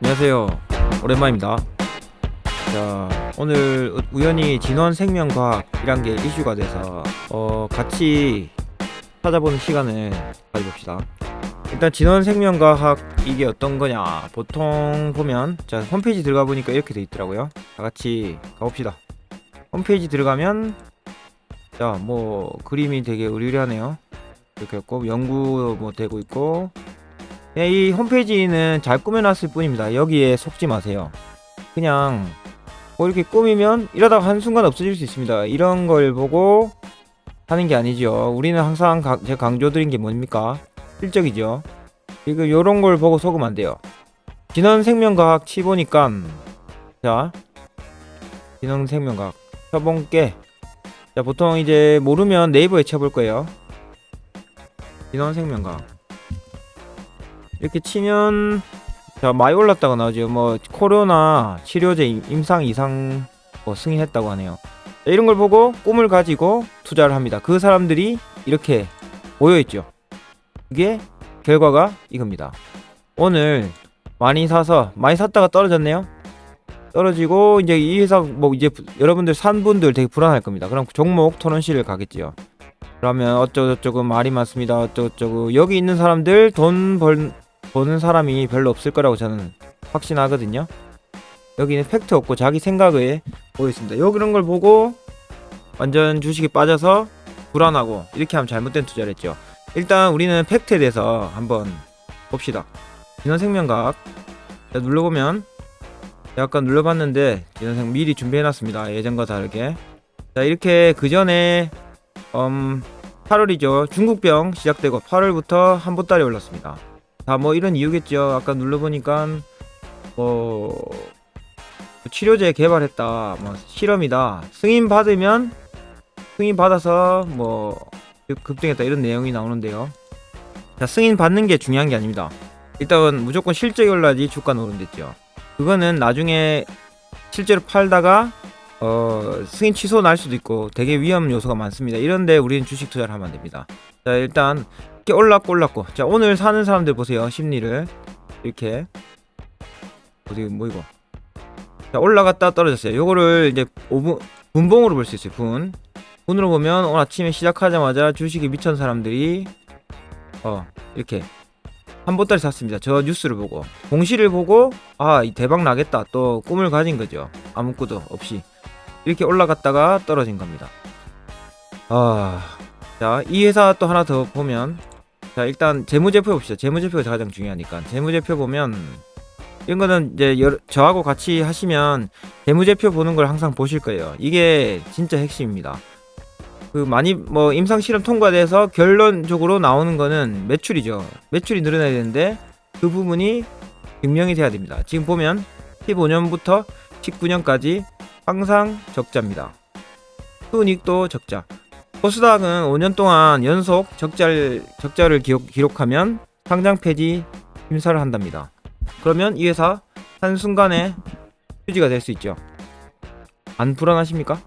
안녕하세요. 오랜만입니다. 자, 오늘 우연히 진원생명과학이란 게 이슈가 돼서 같이 찾아보는 시간을 가져봅시다. 일단 진원생명과학 이게 어떤 거냐, 보통 보면 자 홈페이지 들어가 보니까 이렇게 돼 있더라고요. 다 같이 가봅시다. 홈페이지 들어가면 자 뭐 그림이 되게 으리으리하네요. 이렇게 있고 연구 뭐 되고 있고, 이 홈페이지는 잘 꾸며놨을 뿐입니다. 여기에 속지 마세요. 그냥 뭐 이렇게 꾸미면 이러다가 한순간 없어질 수 있습니다. 이런 걸 보고 하는 게 아니죠. 우리는 항상 제가 강조드린 게 뭡니까? 실적이죠. 이거 요런 걸 보고 속으면 안 돼요. 진원생명과학 치보니까 자 진원생명과학 쳐본게, 자 보통 이제 모르면 네이버에 쳐볼 거예요. 진원생명과학 이렇게 치면 자 많이 올랐다고 나오죠. 뭐 코로나 치료제 임상 이상 뭐 승인했다고 하네요. 자, 이런 걸 보고 꿈을 가지고 투자를 합니다. 그 사람들이 이렇게 모여있죠. 이게 결과가 이겁니다. 오늘 많이 사서 많이 샀다가 떨어졌네요. 떨어지고 이제 이 회사 뭐 이제 여러분들 산 분들 되게 불안할 겁니다. 그럼 종목 토론실을 가겠지요. 그러면 어쩌고저쩌고 말이 많습니다. 어쩌고저쩌고 여기 있는 사람들 버는 사람이 별로 없을 거라고 저는 확신하거든요. 여기는 팩트 없고 자기 생각에 보였습니다. 여기 그런 걸 보고 완전 주식에 빠져서 불안하고 이렇게 하면 잘못된 투자를 했죠. 일단 우리는 팩트에 대해서 한번 봅시다. 진원생명과학 눌러보면 약간 눌러봤는데 진원생 미리 준비해놨습니다. 예전과 다르게. 자 이렇게 그 전에 8월이죠. 중국병 시작되고 8월부터 한 보따리 올랐습니다. 다 뭐 이런 이유겠죠. 아까 눌러보니까 뭐 치료제 개발했다, 뭐 실험이다, 승인 받아서 뭐 급등했다, 이런 내용이 나오는데요. 자 승인 받는 게 중요한 게 아닙니다. 일단 무조건 실적이 올라야지 주가는 오른댔죠. 그거는 나중에 실제로 팔다가 승인 취소 날 수도 있고 되게 위험 요소가 많습니다. 이런데 우리는 주식 투자를 하면 안 됩니다. 자 일단 이렇게 올랐고 자 오늘 사는 사람들 보세요. 심리를 이렇게 어디 뭐 이거 자 올라갔다 떨어졌어요. 요거를 이제 분봉으로 볼 수 있어요. 분으로 보면 오늘 아침에 시작하자마자 주식이 미친 사람들이 이렇게 한 보따리 샀습니다. 저 뉴스를 보고 공시를 보고 이 대박 나겠다 또 꿈을 가진 거죠. 아무것도 없이 이렇게 올라갔다가 떨어진 겁니다. 자 이 회사 또 하나 더 보면, 자 일단 재무제표 봅시다. 재무제표가 가장 중요하니까 재무제표 보면 이런 거는 이제 저하고 같이 하시면 재무제표 보는 걸 항상 보실 거예요. 이게 진짜 핵심입니다. 그 많이 뭐 임상 실험 통과돼서 결론적으로 나오는 거는 매출이죠. 매출이 늘어나야 되는데 그 부분이 증명이 돼야 됩니다. 지금 보면 15년부터 19년까지 항상 적자입니다. 수익도 적자. 코스닥은 5년 동안 연속 적자를 기록하면 상장 폐지 심사를 한답니다. 그러면 이 회사 한순간에 휴지가 될 수 있죠. 안 불안하십니까?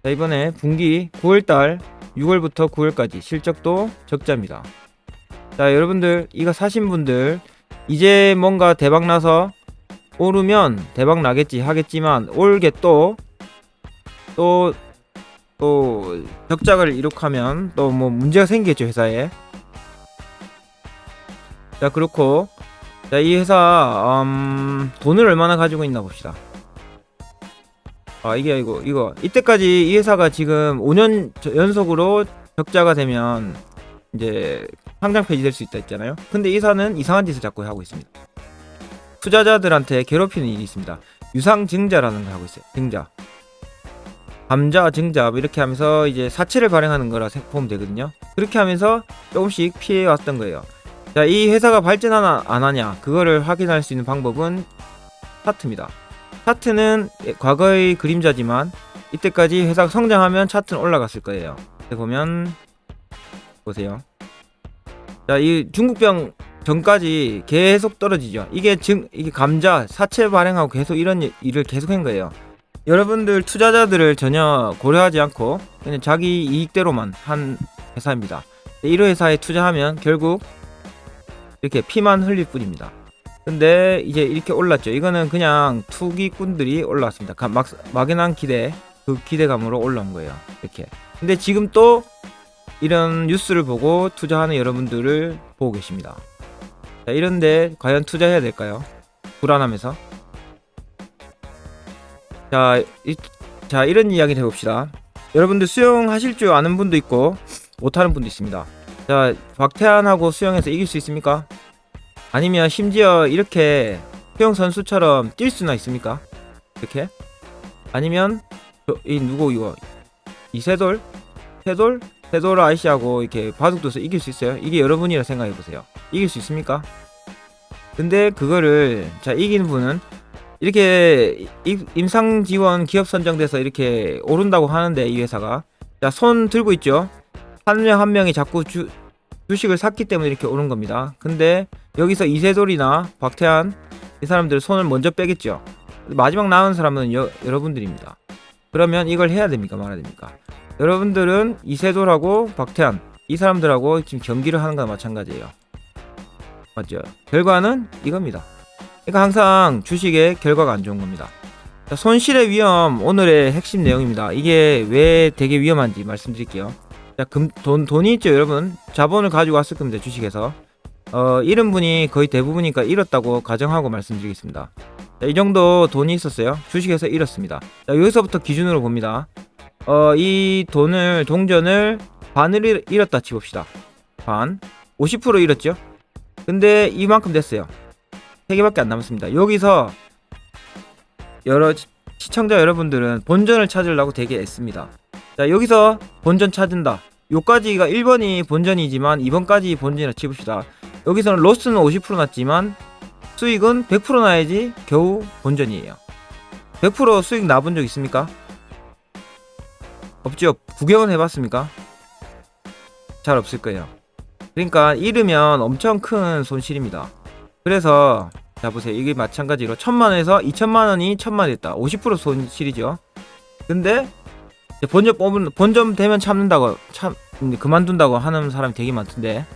자 이번에 분기 9월달 6월부터 9월까지 실적도 적자입니다. 자 여러분들 이거 사신 분들 이제 뭔가 대박나서 오르면 대박 나겠지 하겠지만 올게 또 적자를 이룩하면 또 뭐 문제가 생기겠죠 회사에. 자 그렇고 자 이 회사 돈을 얼마나 가지고 있나 봅시다. 이게 이거 이때까지 이 회사가 지금 5년 연속으로 적자가 되면 이제 상장 폐지될 수 있다 했잖아요. 근데 이 회사는 이상한 짓을 자꾸 하고 있습니다. 투자자들한테 괴롭히는 일이 있습니다. 유상증자라는 걸 하고 있어요. 증자, 감자 증자 이렇게 하면서 이제 사채를 발행하는 거라 보면 되거든요. 그렇게 하면서 조금씩 피해 왔던 거예요. 자, 이 회사가 발전하나 안 하냐 그거를 확인할 수 있는 방법은 차트입니다. 차트는 과거의 그림자지만 이때까지 회사가 성장하면 차트는 올라갔을 거예요. 보면 보세요. 자, 이 중국병 전까지 계속 떨어지죠. 이게 감자 사채 발행하고 계속 이런 일을 계속 한 거예요. 여러분들 투자자들을 전혀 고려하지 않고 그냥 자기 이익대로만 한 회사입니다. 이런 회사에 투자하면 결국 이렇게 피만 흘릴 뿐입니다. 근데 이제 이렇게 올랐죠. 이거는 그냥 투기꾼들이 올라왔습니다. 막연한 기대, 그 기대감으로 올라온 거예요. 이렇게. 근데 지금 또 이런 뉴스를 보고 투자하는 여러분들을 보고 계십니다. 자, 이런데 과연 투자해야 될까요? 불안하면서. 자, 이런 이야기를 해봅시다. 여러분들 수영하실 줄 아는 분도 있고 못하는 분도 있습니다. 자, 박태환하고 수영해서 이길 수 있습니까? 아니면 심지어 이렇게 수영 선수처럼 뛸 수나 있습니까? 이렇게? 아니면 이거 이세돌 아이씨하고 이렇게 바둑둬서 이길 수 있어요? 이게 여러분이라 생각해보세요. 이길 수 있습니까? 근데 그거를 이기는 분은 이렇게 임상지원 기업 선정돼서 이렇게 오른다고 하는데, 이 회사가 손 들고 있죠. 한 명 한 명이 자꾸 주식을 샀기 때문에 이렇게 오른 겁니다. 근데 여기서 이세돌이나 박태환 이 사람들 손을 먼저 빼겠죠. 마지막 남은 사람은 여러분들입니다. 그러면 이걸 해야 됩니까 말아야 됩니까? 여러분들은 이세돌하고 박태환 이 사람들하고 지금 경기를 하는 거나 마찬가지예요. 맞죠? 결과는 이겁니다. 그러니까 항상 주식의 결과가 안 좋은 겁니다. 자, 손실의 위험, 오늘의 핵심 내용입니다. 이게 왜 되게 위험한지 말씀드릴게요. 자, 돈이 있죠 여러분. 자본을 가지고 왔을 겁니다. 주식에서 잃은 분이 거의 대부분이니까 잃었다고 가정하고 말씀드리겠습니다. 자, 이 정도 돈이 있었어요. 주식에서 잃었습니다. 자, 여기서부터 기준으로 봅니다. 이 동전을 반을 잃었다 치봅시다. 반 50% 잃었죠. 근데 이만큼 됐어요. 3개밖에 안 남았습니다. 여기서 여러 시청자 여러분들은 본전을 찾으려고 되게 애씁니다. 자, 여기서 본전 찾은다. 요까지가 1번이 본전이지만 2번까지 본전이라 치봅시다. 여기서는 로스는 50% 났지만 수익은 100% 나야지 겨우 본전이에요. 100% 수익 나본 적 있습니까? 없죠. 구경은 해봤습니까? 잘 없을 거예요. 그러니까 잃으면 엄청 큰 손실입니다. 그래서 자 보세요. 이게 마찬가지로 1000만원에서 2000만원이 1000만 됐다. 50% 손실이죠. 근데 본전 되면 참는다고 그만둔다고 하는 사람이 되게 많던데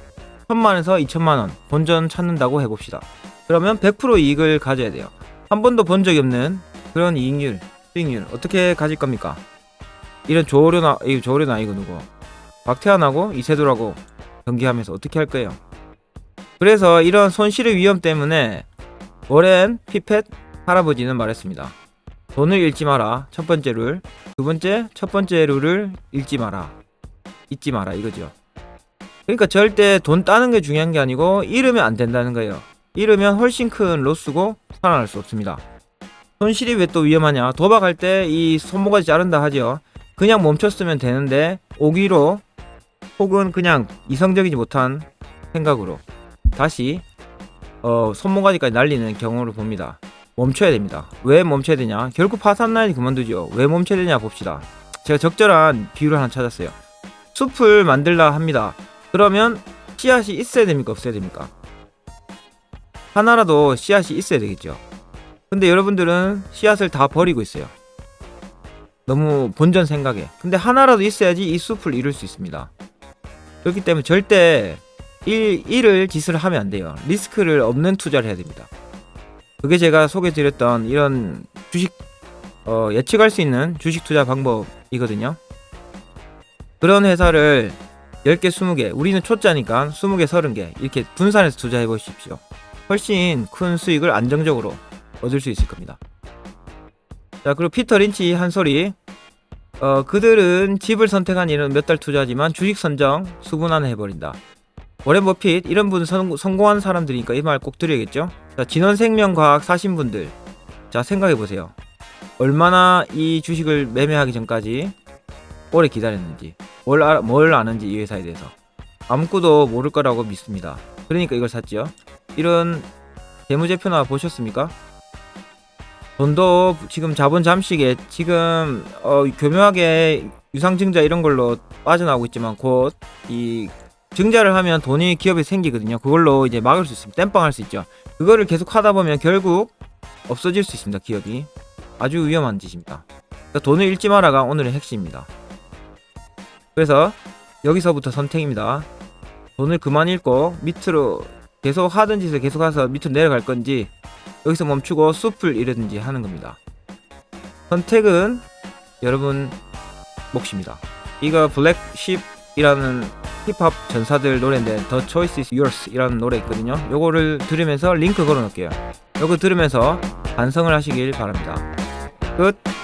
1000만에서 2000만원 본전 찾는다고 해봅시다. 그러면 100% 이익을 가져야 돼요. 한 번도 본 적이 없는 그런 수익률 어떻게 가질 겁니까? 이런 조오려나 이거 누구? 박태환하고 이세돌하고 경기하면서 어떻게 할 거예요? 그래서 이런 손실의 위험 때문에 워렌 피펫 할아버지는 말했습니다. 돈을 잃지 마라. 첫 번째 룰. 두 번째, 첫 번째 룰을 잊지 마라 이거죠. 그러니까 절대 돈 따는 게 중요한 게 아니고 잃으면 안 된다는 거예요. 잃으면 훨씬 큰 로스고 살아날 수 없습니다. 손실이 왜 또 위험하냐? 도박할 때 이 손모가지 자른다 하죠. 그냥 멈췄으면 되는데 오기로 혹은 그냥 이성적이지 못한 생각으로 다시 손모가지까지 날리는 경우를 봅니다. 멈춰야 됩니다. 왜 멈춰야 되냐? 결국 파산나야지 그만두죠. 왜 멈춰야 되냐 봅시다. 제가 적절한 비유를 하나 찾았어요. 숲을 만들라 합니다. 그러면 씨앗이 있어야 됩니까? 없어야 됩니까? 하나라도 씨앗이 있어야 되겠죠. 근데 여러분들은 씨앗을 다 버리고 있어요. 너무 본전 생각에. 근데 하나라도 있어야지 이 숲을 이룰 수 있습니다. 그렇기 때문에 절대 잃을 짓을 하면 안 돼요. 리스크를 없는 투자를 해야 됩니다. 그게 제가 소개드렸던 이런 주식 예측할 수 있는 주식 투자 방법이거든요. 그런 회사를 10개, 20개, 우리는 초짜니까 20개, 30개 이렇게 분산해서 투자해 보십시오. 훨씬 큰 수익을 안정적으로 얻을 수 있을 겁니다. 자, 그리고 피터 린치 한 소리. 그들은 집을 선택한 이는 몇 달 투자하지만 주식 선정 수분화는 해버린다. 워렌 버핏 이런 분 성공한 사람들이니까 이 말 꼭 드려야겠죠. 자, 진원생명과학 사신 분들, 자 생각해보세요. 얼마나 이 주식을 매매하기 전까지 오래 기다렸는지, 뭘 아는지 이 회사에 대해서 아무것도 모를 거라고 믿습니다. 그러니까 이걸 샀죠. 이런 재무제표나 보셨습니까? 돈도 지금 자본 잠식에 지금 교묘하게 유상증자 이런 걸로 빠져나오고 있지만 곧 이 증자를 하면 돈이 기업에 생기거든요. 그걸로 이제 막을 수 있습니다. 땜빵할 수 있죠. 그거를 계속 하다 보면 결국 없어질 수 있습니다. 기업이 아주 위험한 짓입니다. 그러니까 돈을 잃지 마라가 오늘의 핵심입니다. 그래서 여기서부터 선택입니다. 돈을 그만 잃고 밑으로 계속 하던 짓을 계속해서 밑으로 내려갈 건지 여기서 멈추고 숲을 이르든지 하는 겁니다. 선택은 여러분 몫입니다. 이거 블랙쉽이라는 힙합 전사들 노래인데 The Choice is Yours 이라는 노래 있거든요. 요거를 들으면서 링크 걸어 놓을게요. 요거 들으면서 반성을 하시길 바랍니다. 끝.